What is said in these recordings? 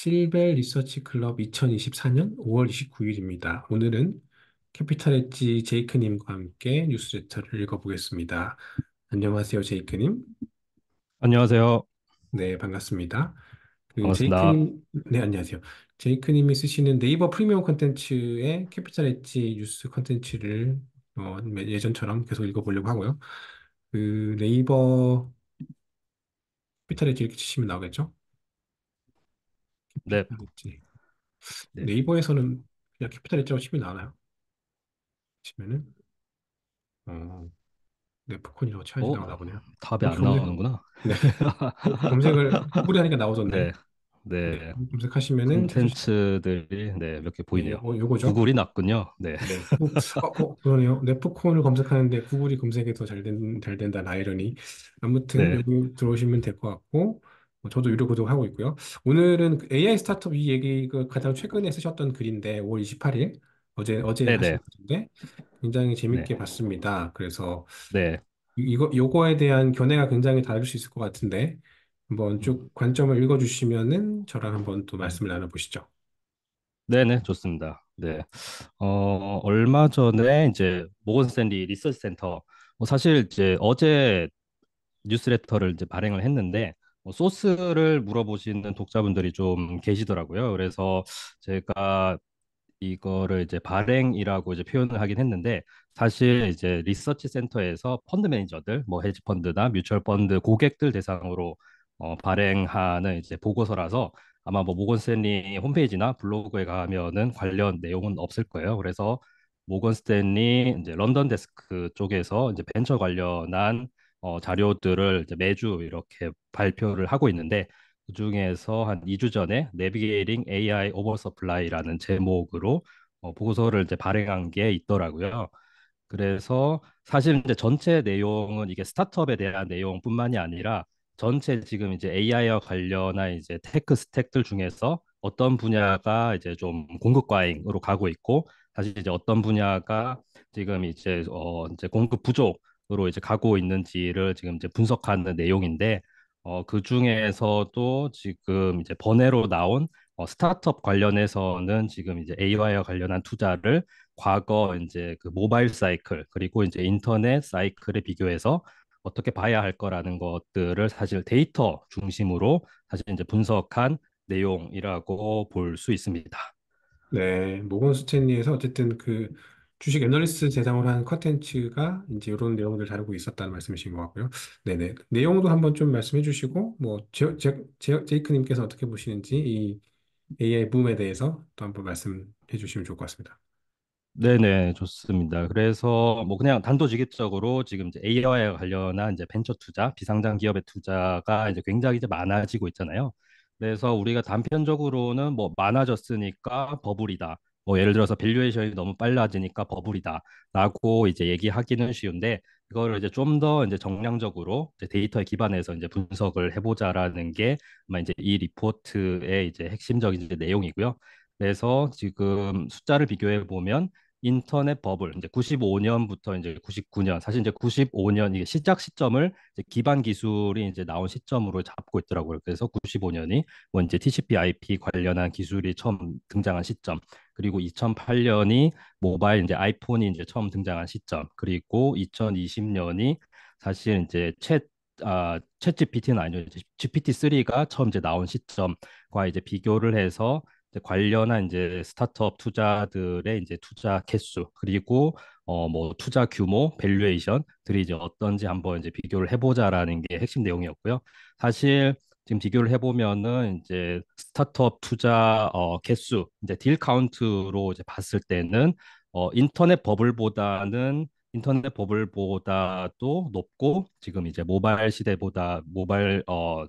실벨 리서치 클럽 2024년 5월 29일입니다. 오늘은 캐피탈 엣지 제이크님과 함께 뉴스레터를 읽어보겠습니다. 안녕하세요, 제이크님. 안녕하세요. 네, 반갑습니다. 반갑습니다. 제이크님, 네, 안녕하세요. 제이크님이 쓰시는 네이버 프리미엄 콘텐츠의 캐피탈 엣지 뉴스 콘텐츠를 예전처럼 계속 읽어보려고 하고요. 네이버 캐피탈 엣지 이렇게 치시면 나오겠죠? 네, 캐피탈 엣지. 네. 네이버에서는 그냥 캐피탈 엣지라고 치면 나와요. 치면은 네프콘이라고 쳐야지 어, 나오나 보네요. 답이 안 검색, 나오는구나. 네. 검색을 구글에 하니까 나오던데. 네, 네. 네. 검색하시면은 찾으시, 콘텐츠들이 몇 개 네, 보이네요. 요거죠. 구글이 낫군요. 네, 네. 그러네요. 네프콘을 검색하는데 구글이 검색이 더 잘 된다는 아이러니. 아무튼 네, 여기 들어오시면 될 것 같고, 저도 유료 구독하고 있고요. 오늘은 그 AI 스타트업 이 얘기, 그 가장 최근에 쓰셨던 글인데, 5월 28일, 어제 네, 하신 네, 글인데, 굉장히 네, 재밌게 봤습니다. 그래서 네. 요거에 대한 견해가 굉장히 다를 수 있을 것 같은데, 한번 음, 쭉 관점을 읽어주시면은 저랑 한번 또 음. 말씀을 나눠보시죠. 네, 네, 좋습니다. 네. 얼마 전에 이제 모건 스탠리 리서치 센터, 사실 이제 어제 뉴스레터를 이제 발행을 했는데 소스를 물어보시는 독자분들이 좀 계시더라고요. 그래서 제가 이거를 이제 발행이라고 이제 표현을 하긴 했는데 사실 이제 리서치 센터에서 펀드 매니저들 뭐 헤지 펀드나 뮤추얼 펀드 고객들 대상으로 발행하는 이제 보고서라서 아마 뭐 모건 스탠리 홈페이지나 블로그에 가면은 관련 내용은 없을 거예요. 그래서 모건 스탠리 이제 런던 데스크 쪽에서 이제 벤처 관련한 자료들을 이제 매주 이렇게 발표를 하고 있는데 그중에서 한 2주 전에 내비게이팅 AI 오버서플라이라는 제목으로 보고서를 이제 발행한 게 있더라고요. 그래서 사실 이제 전체 내용은 이게 스타트업에 대한 내용뿐만이 아니라 전체 지금 이제 AI와 관련한 이제 테크 스택들 중에서 어떤 분야가 이제 좀 공급 과잉으로 가고 있고 사실 이제 어떤 분야가 지금 이제 공급 부족으로 이제 가고 있는지를 지금 이제 분석하는 내용인데 그 중에서도 지금 이제 번외로 나온 스타트업 관련해서는 지금 이제 AI와 관련한 투자를 과거 이제 그 모바일 사이클 그리고 이제 인터넷 사이클에 비교해서 어떻게 봐야 할 거라는 것들을 사실 데이터 중심으로 사실 이제 분석한 내용이라고 볼 수 있습니다. 네, 모건 스탠리에서 어쨌든 주식 애널리스트 대상으로 한 컨텐츠가 이제 이런 내용들 다루고 있었다는 말씀이신 것 같고요. 네네. 내용도 한번 좀 말씀해 주시고, 제이크님께서 어떻게 보시는지 이 AI 붐에 대해서 또 한번 말씀해 주시면 좋을 것 같습니다. 네네, 좋습니다. 그래서 뭐 그냥 단도직입적으로 지금 이제 AI와 관련한 이제 벤처 투자, 비상장 기업의 투자가 이제 굉장히 이제 많아지고 있잖아요. 그래서 우리가 단편적으로는 뭐 많아졌으니까 버블이다. 뭐 예를 들어서 밸류에이션이 너무 빨라지니까 버블이다라고 이제 얘기하기는 쉬운데 그거를 이제 좀 더 이제 정량적으로 이제 데이터에 기반해서 이제 분석을 해보자라는 게 아마 이제 이 리포트의 이제 핵심적인 이제 내용이고요. 그래서 지금 숫자를 비교해 보면 인터넷 버블 이제 95년부터 이제 99년 사실 이제 95년 이게 시작 시점을 이제 기반 기술이 이제 나온 시점으로 잡고 있더라고요. 그래서 95년이 뭐 이제 TCP/IP 관련한 기술이 처음 등장한 시점, 그리고 2008년이 모바일 이제 아이폰이 이제 처음 등장한 시점, 그리고 2020년이 사실 이제 챗 GPT는 아니죠. GPT-3가 처음 이제 나온 시점과 이제 비교를 해서 이제 관련한 이제 스타트업 투자들의 이제 투자 개수 그리고 뭐 투자 규모, 밸류에이션들이 이제 어떤지 한번 이제 비교를 해보자라는 게 핵심 내용이었고요. 사실 지금 비교를 해보면은 이제 스타트업 투자 개수, 이제 딜 카운트로 이제 봤을 때는 인터넷 버블보다도 높고 지금 이제 모바일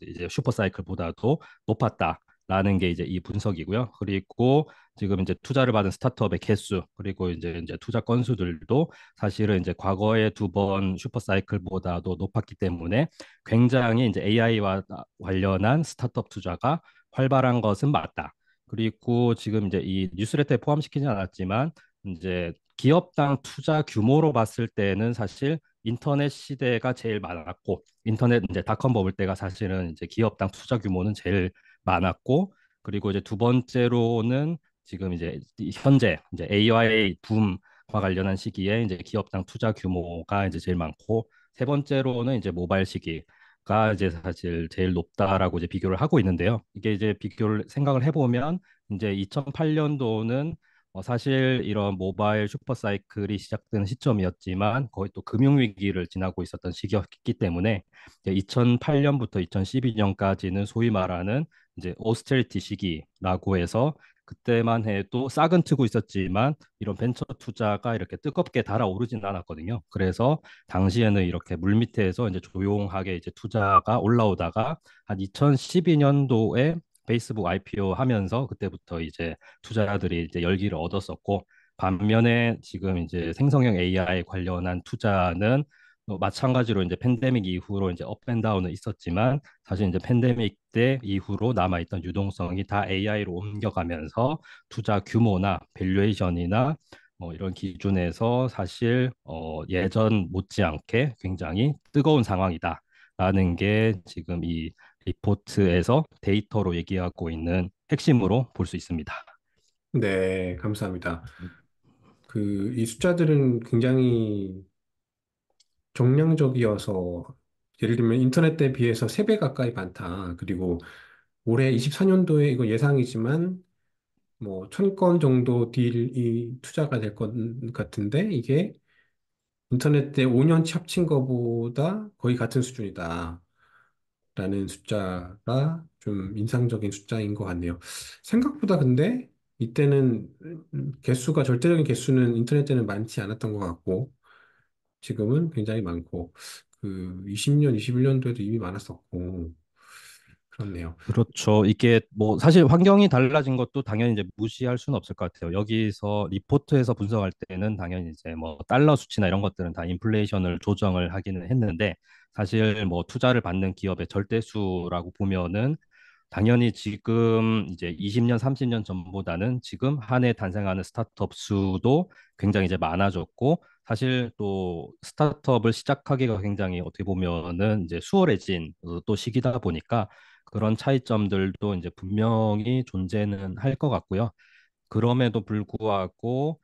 이제 슈퍼 사이클보다도 높았다라는 게 이제 이 분석이고요. 그리고 지금 이제 투자를 받은 스타트업의 개수 그리고 이제 투자 건수들도 사실은 이제 과거의 두 번 슈퍼 사이클보다도 높았기 때문에 굉장히 이제 AI와 관련한 스타트업 투자가 활발한 것은 맞다. 그리고 지금 이제 이 뉴스레터에 포함시키지 않았지만 이제 기업당 투자 규모로 봤을 때는 사실 인터넷 시대가 제일 많았고 인터넷 이제 닷컴 버블 때가 사실은 이제 기업당 투자 규모는 제일 많았고 그리고 이제 두 번째로는 지금 이제 현재 이제 AI 붐과 관련한 시기에 이제 기업당 투자 규모가 이제 제일 많고 세 번째로는 이제 모바일 시기가 이제 사실 제일 높다라고 이제 비교를 하고 있는데요. 이게 이제 비교를 생각을 해보면 이제 2008년도는 사실 이런 모바일 슈퍼 사이클이 시작된 시점이었지만 거의 또 금융위기를 지나고 있었던 시기였기 때문에 2008년부터 2012년까지는 소위 말하는 이제 오스테리티 시기라고 해서 그때만 해도 싹은 트고 있었지만 이런 벤처 투자가 이렇게 뜨겁게 달아오르진 않았거든요. 그래서 당시에는 이렇게 물밑에서 이제 조용하게 이제 투자가 올라오다가 한 2012년도에 페이스북 IPO 하면서 그때부터 이제 투자자들이 이제 열기를 얻었었고 반면에 지금 이제 생성형 AI 관련한 투자는 마찬가지로 이제 팬데믹 이후로 이제 업앤다운은 있었지만 사실 이제 팬데믹 때 이후로 남아있던 유동성이 다 AI로 옮겨가면서 투자 규모나 밸류에이션이나 이런 기준에서 사실 예전 못지않게 굉장히 뜨거운 상황이다라는 게 지금 이 리포트에서 데이터로 얘기하고 있는 핵심으로 볼 수 있습니다. 네, 감사합니다. 이 숫자들은 굉장히 정량적이어서 예를 들면 인터넷 때 비해서 3배 가까이 많다. 그리고 올해 24년도에 이거 예상이지만 뭐 1000건 정도 딜이 투자가 될 것 같은데 이게 인터넷 때 5년치 합친 거보다 거의 같은 수준이다. 라는 숫자가 좀 인상적인 숫자인 것 같네요. 생각보다 근데 이때는 개수가 절대적인 개수는 인터넷 때는 많지 않았던 것 같고 지금은 굉장히 많고 20년, 21년도에도 이미 많았었고 그렇네요. 그렇죠. 이게 뭐 사실 환경이 달라진 것도 당연히 이제 무시할 수는 없을 것 같아요. 여기서 리포트에서 분석할 때는 당연히 이제 뭐 달러 수치나 이런 것들은 다 인플레이션을 조정을 하기는 했는데 사실 뭐 투자를 받는 기업의 절대수라고 보면은 당연히 지금 이제 20년, 30년 전보다는 지금 한 해 탄생하는 스타트업 수도 굉장히 이제 많아졌고 사실 또 스타트업을 시작하기가 굉장히 어떻게 보면은 이제 수월해진 또 시기다 보니까 그런 차이점들도 이제 분명히 존재는 할 것 같고요. 그럼에도 불구하고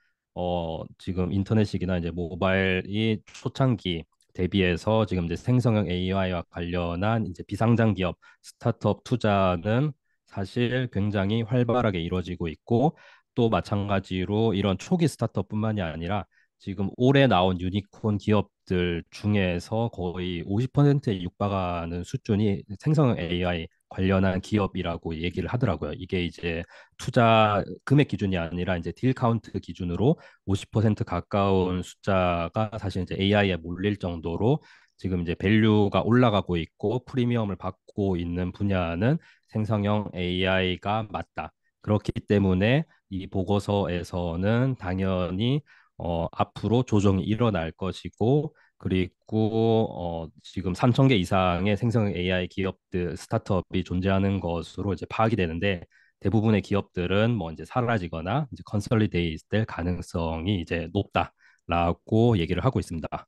지금 인터넷이나 이제 모바일이 초창기 대비해서 지금 이제 생성형 AI와 관련한 이제 비상장 기업 스타트업 투자는 사실 굉장히 활발하게 이루어지고 있고 또 마찬가지로 이런 초기 스타트업뿐만이 아니라 지금 올해 나온 유니콘 기업들 중에서 거의 50%에 육박하는 수준이 생성형 AI 관련한 기업이라고 얘기를 하더라고요. 이게 이제 투자 금액 기준이 아니라 이제 딜 카운트 기준으로 50% 가까운 숫자가 사실 이제 AI에 몰릴 정도로 지금 이제 밸류가 올라가고 있고 프리미엄을 받고 있는 분야는 생성형 AI가 맞다. 그렇기 때문에 이 보고서에서는 당연히 앞으로 조정이 일어날 것이고 그리고 지금 3천 개 이상의 생성 AI 기업들 스타트업이 존재하는 것으로 이제 파악이 되는데 대부분의 기업들은 뭐 이제 사라지거나 이제 컨설리데이트 될 가능성이 이제 높다라고 얘기를 하고 있습니다.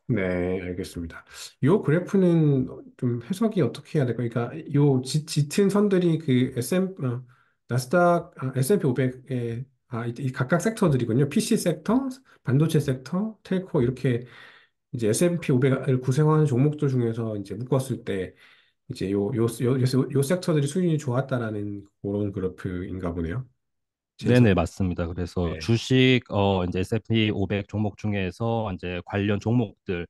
네, 알겠습니다. 요 그래프는 좀 해석이 어떻게 해야 될까요? 그러니까 짙은 선들이 나스닥, S&P 500의 이 각각 섹터들이군요. PC 섹터, 반도체 sek터, 텔코 이렇게 이제 S&P 500을 구성하는 종목들 중에서 이제 묶었을 때 이제 요 섹터들이 수준이 좋았다라는 그런 그래프인가 보네요. 제 해석. 네네, 맞습니다. 그래서 네. 주식, 이제 S&P 500 종목 중에서 이제 관련 종목들의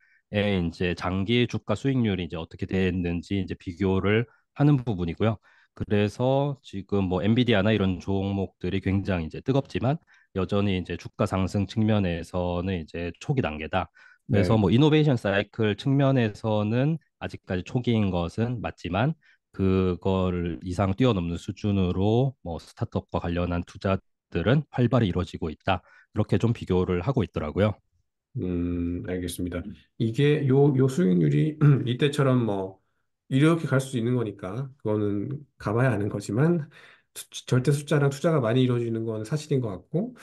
이제 장기 주가 수익률이 이제 어떻게 됐는지 이제 비교를 하는 부분이고요. 그래서 지금 뭐 엔비디아나 이런 종목들이 굉장히 이제 뜨겁지만 여전히 이제 주가 상승 측면에서는 이제 초기 단계다. 그래서 네. 뭐 이노베이션 사이클 측면에서는 아직까지 초기인 것은 맞지만 그거를 이상 뛰어넘는 수준으로 뭐 스타트업과 관련한 투자들은 활발히 이루어지고 있다. 그렇게 좀 비교를 하고 있더라고요. 알겠습니다. 이게 요 수익률이 이때처럼 뭐 이렇게 갈 수 있는 거니까 그거는 가봐야 아는 거지만 절대 숫자랑 투자가 많이 이루어지는 건 사실인 것 같고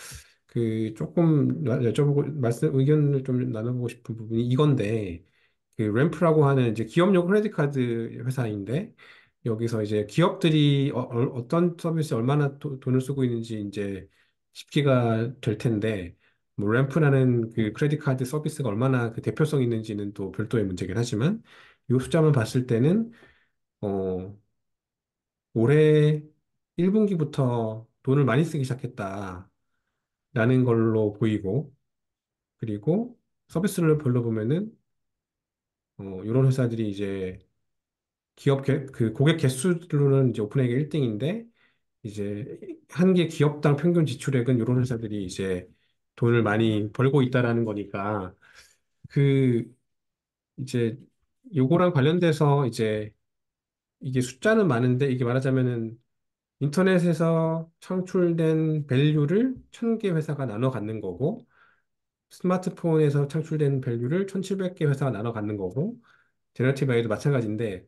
조금 여쭤보고 의견을 좀 나눠보고 싶은 부분이 이건데 램프라고 하는 이제 기업용 크레딧 카드 회사인데 여기서 이제 기업들이 떤 서비스에 얼마나 돈을 쓰고 있는지 이제 집계가 될 텐데, 뭐 램프라는 그 크레딧 카드 서비스가 얼마나 그 대표성 있는지는 또 별도의 문제긴 하지만, 이 숫자만 봤을 때는 어, 올해 1분기부터 돈을 많이 쓰기 시작했다라는 걸로 보이고, 그리고 서비스를 별로 보면은 이런 회사들이 이제 그 고객 개수로는 이제 오픈에게 1등인데, 이제 한 개 기업당 평균 지출액은 이런 회사들이 이제 돈을 많이 벌고 있다라는 거니까, 그 이제 요거랑 관련돼서 이제 이게 숫자는 많은데, 이게 말하자면은 인터넷에서 창출된 밸류를 1,000개 회사가 나눠 갖는 거고, 스마트폰에서 창출된 밸류를 1,700개 회사가 나눠 갖는 거고, 제너티브 AI도 마찬가지인데,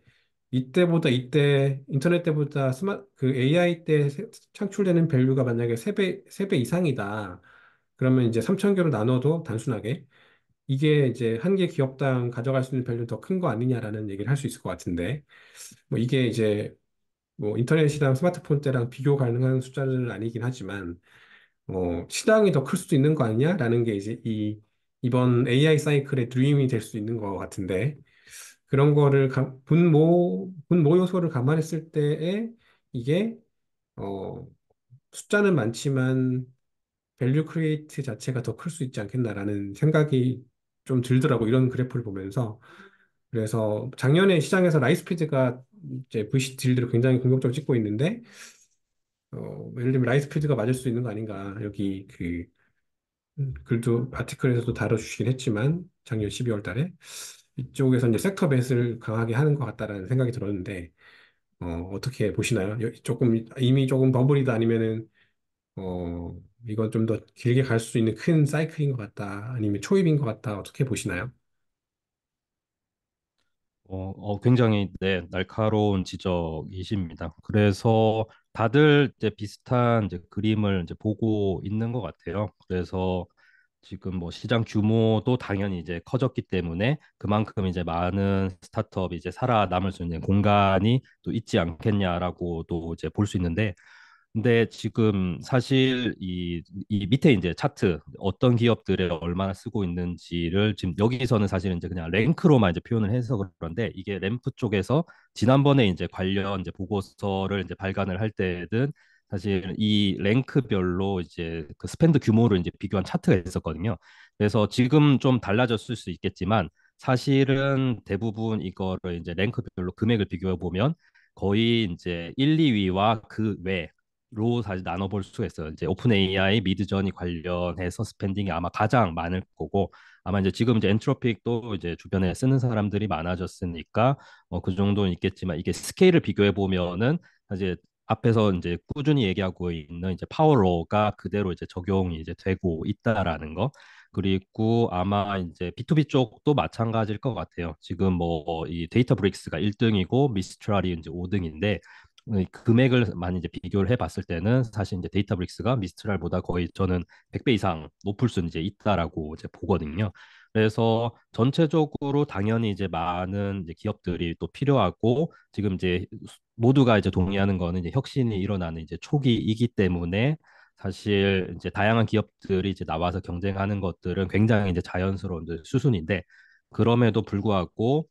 이때 인터넷 때보다 그 AI 때 창출되는 밸류가 만약에 세 배 이상이다. 그러면 이제 3,000개로 나눠도 단순하게 이게 이제 한 개 기업당 가져갈 수 있는 밸류 더 큰 거 아니냐라는 얘기를 할 수 있을 것 같은데, 뭐 이게 이제 뭐 인터넷이랑 스마트폰 때랑 비교 가능한 숫자는 아니긴 하지만, 시장이 더 클 수도 있는 거 아니냐라는 게 이제 이번 AI 사이클의 드림이 될 수 있는 것 같은데, 그런 거를 분모 요소를 감안했을 때에 이게 어, 숫자는 많지만 밸류 크리에이트 자체가 더 클 수 있지 않겠나라는 생각이 좀 들더라고, 이런 그래프를 보면서. 그래서 작년에 시장에서 라이스피드가 이제 VC 딜들을 굉장히 공격적으로 찍고 있는데, 예를 들면 라이스피드가 맞을 수 있는 거 아닌가, 여기 그 글도 아티클에서도 다뤄주시긴 했지만 작년 12월 달에 이쪽에서 이제 섹터 배스를 강하게 하는 것 같다라는 생각이 들었는데, 어떻게 보시나요? 조금 이미 조금 버블이다, 아니면은 이건 좀 더 길게 갈 수 있는 큰 사이클인 것 같다, 아니면 초입인 것 같다, 어떻게 보시나요? 굉장히 네, 날카로운 지적이십니다. 그래서 다들 이제 비슷한 이제 그림을 이제 보고 있는 것 같아요. 그래서 지금 뭐 시장 규모도 당연히 이제 커졌기 때문에 그만큼 이제 많은 스타트업이 이제 살아남을 수 있는 공간이 또 있지 않겠냐라고 또 이제 볼 수 있는데, 근데 지금 사실 이 밑에 이제 차트 어떤 기업들에 얼마나 쓰고 있는지를 지금 여기서는 사실은 이제 그냥 랭크로만 이제 표현을 해서 그런데, 이게 램프 쪽에서 지난번에 이제 관련 이제 보고서를 이제 발간을 할 때든 사실 이 랭크별로 이제 그 스펜드 규모를 이제 비교한 차트가 있었거든요. 그래서 지금 좀 달라졌을 수 있겠지만 사실은 대부분 이거를 이제 랭크별로 금액을 비교해 보면 거의 이제 1, 2위와 그 외, 로 사실 나눠볼 수가 있어요. 이제 오픈 AI 미드저니 관련해서 스펜딩이 아마 가장 많을 거고, 아마 이제 지금 이제 엔트로픽도 이제 주변에 쓰는 사람들이 많아졌으니까 그 정도는 있겠지만, 이게 스케일을 비교해 보면은 사실 앞에서 이제 꾸준히 얘기하고 있는 이제 파워로가 그대로 이제 적용이 이제 되고 있다라는 거. 그리고 아마 이제 B2B 쪽도 마찬가지일 것 같아요. 지금 뭐 이 데이터 브릭스가 1등이고 미스트랄이 이제 5등인데, 금액을 많이 이제 비교를 해봤을 때는 사실 이제 데이터브릭스가 미스트랄보다 거의 저는 100배 이상 높을 수 이제 있다라고 이제 보거든요. 그래서 전체적으로 당연히 이제 많은 이제 기업들이 또 필요하고, 지금 이제 모두가 이제 동의하는 거는 이제 혁신이 일어나는 이제 초기이기 때문에 사실 이제 다양한 기업들이 이제 나와서 경쟁하는 것들은 굉장히 이제 자연스러운 이제 수순인데, 그럼에도 불구하고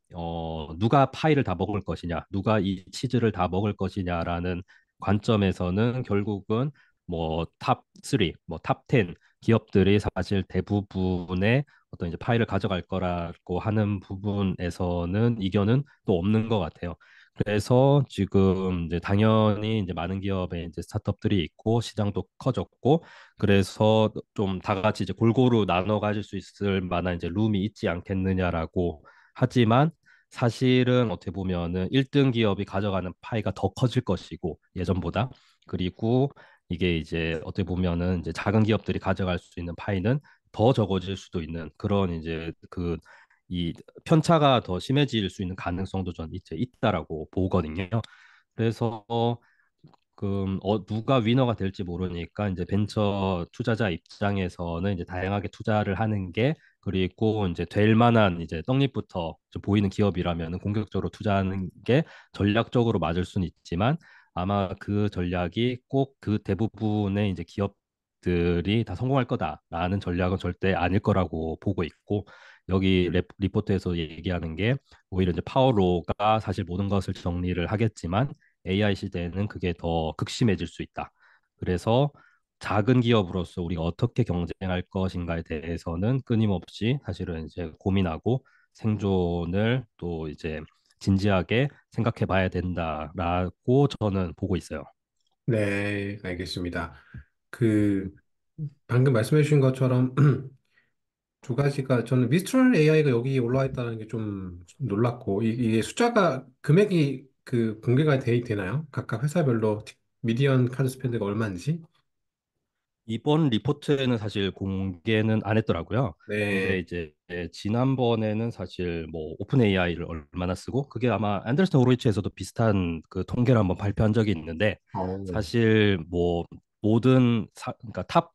누가 파이를 다 먹을 것이냐, 누가 이 치즈를 다 먹을 것이냐라는 관점에서는 결국은 뭐 탑 3, 뭐탑 10 기업들이 사실 대부분의 어떤 이제 파이를 가져갈 거라고 하는 부분에서는 이견은 또 없는 것 같아요. 그래서 지금 이제 당연히 이제 많은 기업의 이제 스타트업들이 있고 시장도 커졌고, 그래서 좀 다 같이 이제 골고루 나눠 가질 수 있을 만한 이제 룸이 있지 않겠느냐라고 하지만, 사실은 어떻게 보면은 1등 기업이 가져가는 파이가 더 커질 것이고 예전보다, 그리고 이게 이제 어떻게 보면은 이제 작은 기업들이 가져갈 수 있는 파이는 더 적어질 수도 있는 그런 이제 그 이 편차가 더 심해질 수 있는 가능성도 전 이제 있다라고 보거든요. 그래서 누가 위너가 될지 모르니까 이제 벤처 투자자 입장에서는 이제 다양하게 투자를 하는 게 그리고 이제 될 만한 이제 떡잎부터 좀 보이는 기업이라면 공격적으로 투자하는 게 전략적으로 맞을 수는 있지만 아마 그 전략이 꼭 그 대부분의 이제 기업들이 다 성공할 거다라는 전략은 절대 아닐 거라고 보고 있고 여기 리포트에서 얘기하는 게 오히려 이제 파워로가 사실 모든 것을 정리를 하겠지만 AI 시대에는 그게 더 극심해질 수 있다. 그래서 작은 기업으로서 우리가 어떻게 경쟁할 것인가에 대해서는 끊임없이 사실은 이제 고민하고 생존을 또 이제 진지하게 생각해 봐야 된다라고 저는 보고 있어요. 네, 알겠습니다. 그 방금 말씀해 주신 것처럼 두 가지가 저는 미스트럴 AI가 여기 올라와 있다는 게 좀 놀랐고 이게 숫자가 금액이 그 공개가 되나요? 각각 회사별로 미디언 카드 스펜드가 얼마인지? 이번 리포트에는 사실 공개는 안 했더라고요. 근데 네. 이제 지난번에는 사실 뭐 오픈 AI를 얼마나 쓰고 그게 아마 앤더슨 호로이츠에서도 비슷한 그 통계를 한번 발표한 적이 있는데 어, 사실 뭐 모든 그러니까 탑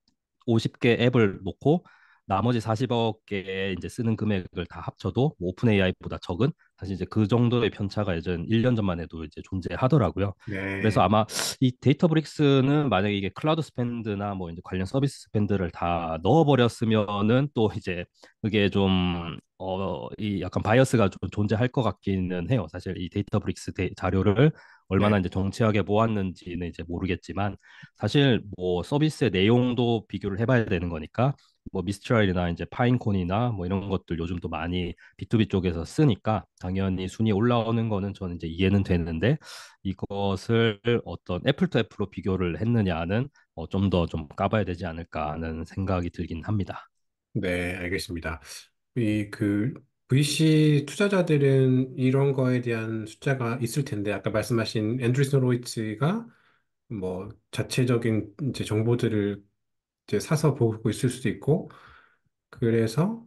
50개 앱을 놓고 나머지 40억 개 이제 쓰는 금액을 다 합쳐도 뭐 오픈 AI보다 적은 사실 이제 그 정도의 편차가 예전 1년 전만 해도 이제 존재하더라고요. 그래서 네. 아마 이 데이터브릭스는 만약에 이게 클라우드 스펜드나 뭐 이제 관련 서비스 스펜드를 다 넣어버렸으면은 또 이제 그게 좀 이 약간 바이어스가 좀 존재할 것 같기는 해요. 사실 이 데이터브릭스 자료를 얼마나 네. 이제 정치하게 모았는지는 이제 모르겠지만 사실 뭐 서비스의 내용도 비교를 해봐야 되는 거니까 뭐 미스트랄이나 이제 파인콘이나 뭐 이런 것들 요즘 또 많이 B2B 쪽에서 쓰니까 당연히 순위 올라오는 거는 저는 이제 이해는 되는데 이것을 어떤 애플 투 애플로 비교를 했느냐는 좀 더 좀 까봐야 되지 않을까 하는 생각이 들긴 합니다. 네, 알겠습니다. 이 그 VC 투자자들은 이런 거에 대한 숫자가 있을 텐데 아까 말씀하신 앤드루슨 호로이츠가 뭐 자체적인 이제 정보들을 이제 사서 보고 있을 수도 있고 그래서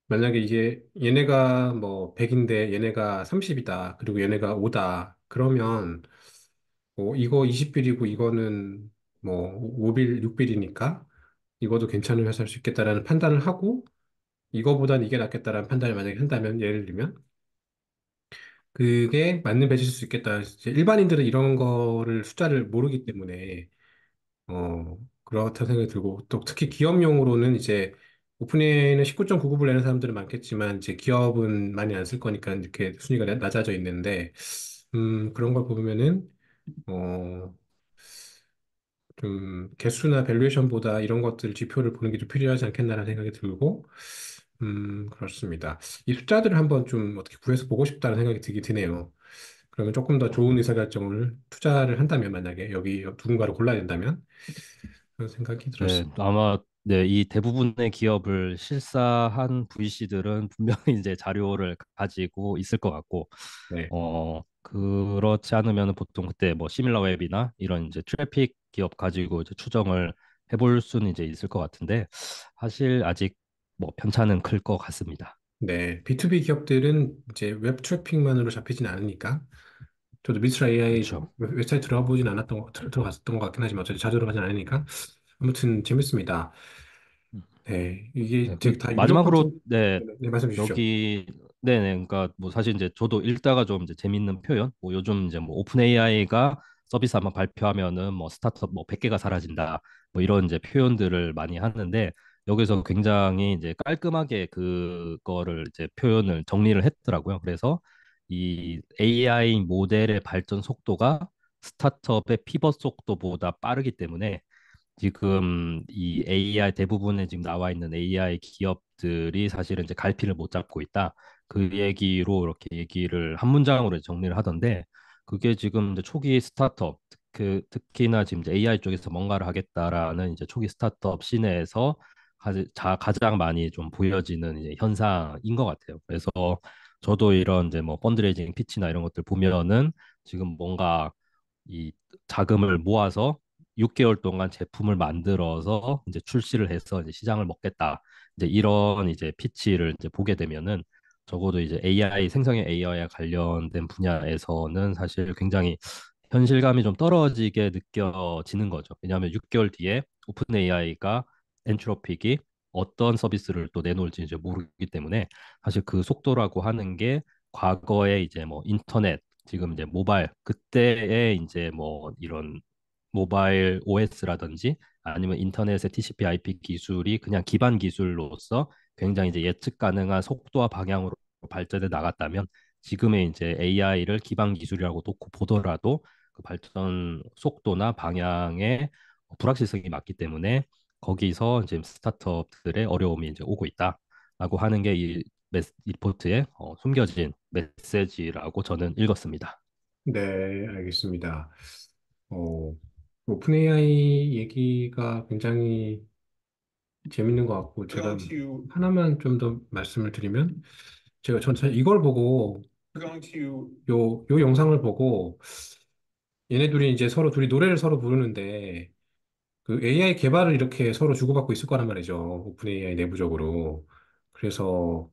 만약에 이게 얘네가 뭐 100인데 얘네가 30이다 그리고 얘네가 5다 그러면 이거 20빌이고 이거는 뭐 5빌, 6빌이니까 이것도 괜찮은 회사일 수 있겠다라는 판단을 하고 이거보단 이게 낫겠다라는 판단을 만약에 한다면 예를 들면 그게 맞는 배치일 수 있겠다. 이제 일반인들은 이런 거를 숫자를 모르기 때문에 그렇다 생각이 들고 또 특히 기업용으로는 이제 오픈AI는 19.99불 내는 사람들은 많겠지만 이제 기업은 많이 안 쓸 거니까 이렇게 순위가 낮아져 있는데 그런 걸 보면은 어, 좀 개수나 밸류에이션보다 이런 것들 지표를 보는 게 좀 필요하지 않겠나라는 생각이 들고 그렇습니다. 이 숫자들을 한번 좀 어떻게 구해서 보고 싶다는 생각이 들긴 드네요. 그러면 조금 더 좋은 의사결정을 투자를 한다면 만약에 여기 누군가를 골라야 된다면 그런 생각이 네, 들었습니다. 아마 네, 이 대부분의 기업을 실사한 VC들은 분명히 이제 자료를 가지고 있을 것 같고, 네. 그렇지 않으면 보통 그때 뭐 시밀러웹이나 이런 이제 트래픽 기업 가지고 이제 추정을 해볼 수는 이제 있을 것 같은데, 사실 아직 뭐 편차는 클 것 같습니다. 네. B2B 기업들은 이제 웹 트래픽만으로 잡히진 않으니까 저도 미스터 AI 그렇죠. 웹사이트 들어가 보진 않았던 들어갔었던 것 같긴 하지만 어차피 자주 들어가진 않으니까 아무튼 재밌습니다. 네. 이게 네, 그 되게 다 유료 마지막으로 콘텐츠 네, 네, 말씀 주십시오. 여기 네네 그러니까 뭐 사실 이제 저도 읽다가 좀 이제 재밌는 표현 뭐 요즘 이제 뭐 오픈 AI가 서비스 한번 발표하면은 뭐 스타트업 뭐 100개가 사라진다 뭐 이런 이제 표현들을 많이 하는데 여기서 굉장히 이제 깔끔하게 그거를 이제 표현을 정리를 했더라고요. 그래서 이 AI 모델의 발전 속도가 스타트업의 피벗 속도보다 빠르기 때문에 지금 이 AI 대부분에 지금 나와 있는 AI 기업들이 사실은 이제 갈피를 못 잡고 있다. 그 얘기로 이렇게 얘기를 한 문장으로 정리를 하던데 그게 지금 이제 초기 스타트업 특히나 지금 이제 AI 쪽에서 뭔가를 하겠다라는 이제 초기 스타트업 시내에서 가장 많이 좀 보여지는 이제 현상인 것 같아요. 그래서 저도 이런 이제 뭐 펀드레이징 피치나 이런 것들 보면은 지금 뭔가 이 자금을 모아서 6개월 동안 제품을 만들어서 이제 출시를 해서 이제 시장을 먹겠다. 이제 이런 이제 피치를 이제 보게 되면은 적어도 이제 AI 생성형 AI와 관련된 분야에서는 사실 굉장히 현실감이 좀 떨어지게 느껴지는 거죠. 왜냐하면 6개월 뒤에 오픈 AI가 엔트로픽이 어떤 서비스를 또 내놓을지 이제 모르기 때문에 사실 그 속도라고 하는 게 과거에 이제 뭐 인터넷 지금 이제 모바일 그때의 이제 뭐 이런 모바일 OS라든지 아니면 인터넷의 TCP/IP 기술이 그냥 기반 기술로서 굉장히 이제 예측 가능한 속도와 방향으로 발전해 나갔다면 지금의 이제 AI를 기반 기술이라고 놓고 보더라도 그 발전 속도나 방향에 불확실성이 많기 때문에 거기서 이제 스타트업들의 어려움이 이제 오고 있다라고 하는 게 이 리포트에 숨겨진 메시지라고 저는 읽었습니다. 네, 알겠습니다. 어, 오픈 AI 얘기가 굉장히 재밌는 것 같고, 제가 하나만 좀 더 말씀을 드리면, 전 사실 이걸 보고, 요 영상을 보고, 얘네 둘이 이제 서로 둘이 노래를 서로 부르는데, 그 AI 개발을 이렇게 서로 주고받고 있을 거란 말이죠. 오픈 AI 내부적으로. 그래서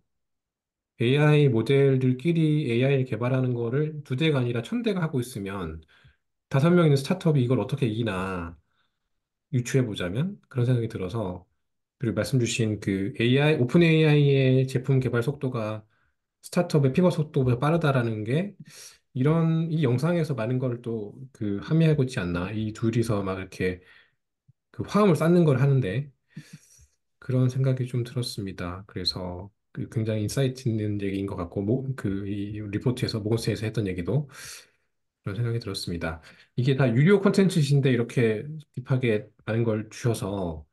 AI 모델들끼리 AI를 개발하는 거를 두 대가 아니라 천 대가 하고 있으면, 다섯 명 있는 스타트업이 이걸 어떻게 이기나, 유추해 보자면 그런 생각이 들어서 그리고 말씀 주신 그 AI 오픈 AI의 제품 개발 속도가 스타트업의 피벗 속도보다 빠르다라는 게 이런 이 영상에서 많은 걸 또 그 함의하고 있지 않나 이 둘이서 막 이렇게 그 화음을 쌓는 걸 하는데 그런 생각이 좀 들었습니다. 그래서 그 굉장히 인사이트 있는 얘기인 것 같고 그이 리포트에서 모건스에서 했던 얘기도 그런 생각이 들었습니다. 이게 다 유료 콘텐츠신데 이렇게 딥하게 많은 걸 주셔서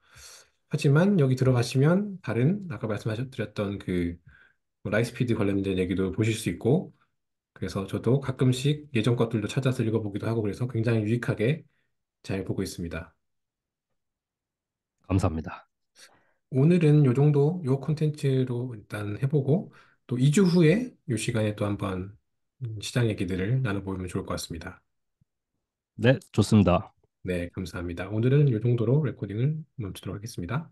하지만 여기 들어가시면 다른 아까 말씀하셨던 그뭐 라이스피드 관련된 얘기도 보실 수 있고 그래서 저도 가끔씩 예전 것들도 찾아서 읽어보기도 하고 그래서 굉장히 유익하게 잘 보고 있습니다. 감사합니다. 오늘은 요 정도 요 콘텐츠로 일단 해보고 또 2주 후에 요 시간에 또 한번 시장 얘기들을 나눠보면 좋을 것 같습니다. 네, 좋습니다. 네, 감사합니다. 오늘은 요 정도로 레코딩을 멈추도록 하겠습니다.